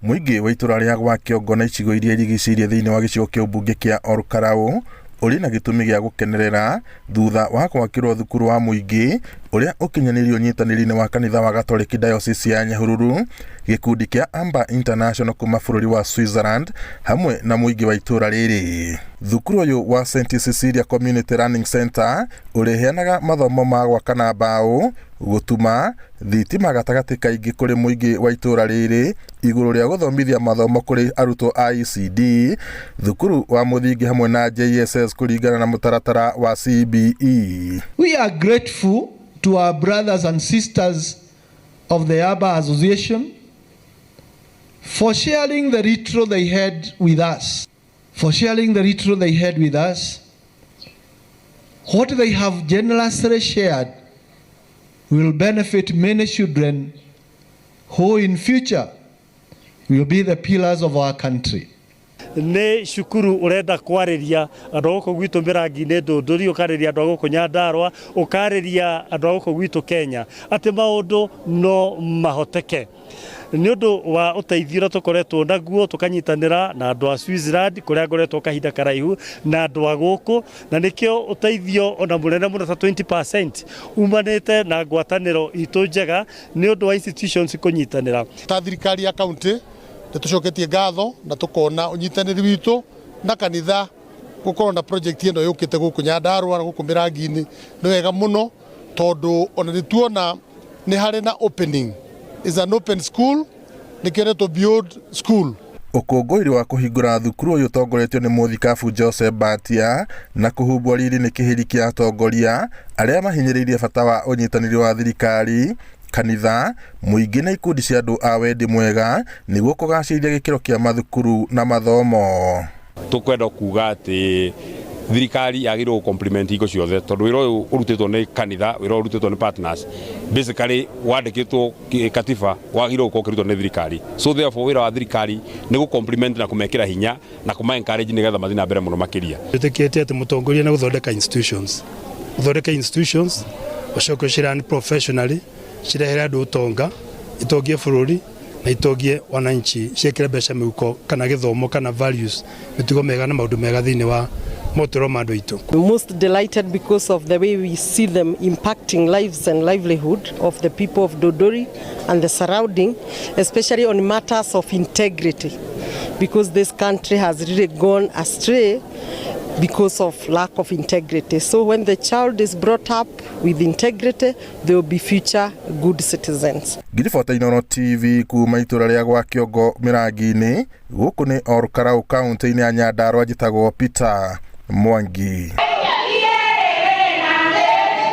Mũingĩ wa itũra rĩa gwa Kĩongo na icigo iria irigicĩirie thĩinĩ wa gĩcigo kĩa ũmbunge kĩa Olkarau ũrĩ na gĩtũmi gĩa gũkenerera thutha wa gwakĩrwo thukuru wa mũingĩ ũrĩa ũkinyanĩirio ũnyitanĩri-inĩ wa kanitha wa Gatoleki Diocese ya Nyahururu, gĩkundi kĩa Amber International kuma bũrũri wa Switzerland hamwe na mũingĩ wa itũra rĩrĩ. Thukuru ũyũ wa St. Cecilia Community Learning Center ũrĩheanaga mathomo ma gwaka na mbaũ, gũtuma, thitima gatagatĩ kaingĩ kũrĩ mũingĩ wa itũra rĩrĩ igũrũ rĩa gũthomithia mathomo kũrĩ arutwo a ECD, thukuru wa mũthingi hamwe na JSS kũringana na mũtaratara wa CBE. We are grateful to our brothers and sisters of the Amber Association for sharing the retro they had with us. What they have generously shared will benefit many children who in future will be the pillars of our country. Nĩ cukuru urenda kwarĩria andũ gũkũ gwitũ Mĩrangi-inĩ Ndũndũri, ũkarĩria andũ gũkũ Nyandarua, ũkarĩria andũ gũkũ gwitũ Kenya atĩ maũndũ no mahoteke. Nĩ ũndũ wa ũteithio ũrĩa tũkoretwo naguo, tũkanyitanĩra na andũ a Switzerland kũrĩa ngoretwo kahinda karaihu na andũ a gũkũ, na nĩkĩo ũteithio ona mũnene mũno ta 20% umanĩte na ngwatanĩro itũ njega nĩ ũndũ wa institutions kũnyitanĩra. Ta thirikari ya kaunti nĩtũcoketie ngatho na tũkona ũnyitanĩri witũ na kanitha gũkorwo na project ĩno yũkĩte gũkũ Nyandarua na gũkũ Mĩrangi-inĩ nĩ wega mũno, tondũ ona nĩtuona nĩ harĩ na opening. Is an open school, nĩkĩo to build school. Ũkũngũĩri wa kũhingũra thukuru ũyũ ũtongoretio nĩ mũthikabu Joseph Batia na kũhumbwo riri nĩ kĩhĩri kĩa atongoria arĩa mahinyĩrĩirie bata wa ũnyitanĩri wa thirikari, kanitha, mũingĩ na ikundi cia andũ a wendi mwega nĩguo kũgacĩrithia gĩkĩro kĩa mathukuru na mathomo. Tũkwenda kuga atĩ thirikari yagĩrĩirwo compliment iko ciothe, tondũ wĩra ũyũ ũrutĩtwo nĩ kanitha, wĩra ũyũ ũrutĩtwo nĩ partners, basically wandĩkĩtwo katiba wagĩrĩirwo gũkorwo ũkĩrutwo nĩ thirikari. So therefore wĩra wa thirikari nĩ gũ-compliment na kũmekĩra hinya na kũma-encourage nĩgetha mathiĩ na mbere mũno makĩria. Twĩtĩkĩtie atĩ mũtongoria nĩ gũthondeka institutions ũcoke ũcirani professionally, cirehere andũ ũtonga, itongie bũrũri na itongie wananchi, ciĩkĩre mbeca mĩhuko kana gĩthomo kana values, mĩtugo mĩega na maũndũ mega thĩinĩ wa most delighted because of the way we see them impacting lives and livelihood of the people of Dodori and the surrounding, especially on matters of integrity, because this country has really gone astray because of lack of integrity. So when the child is brought up with integrity, they will be future good citizens. Ngiribota Inooro TV kuma itũra rĩa gwa Kĩongo Mĩrangi-inĩ, gũkũ nĩ Olkarau kaunti-inĩ ya Nyandarua, njĩtagwo Peter Mwangi.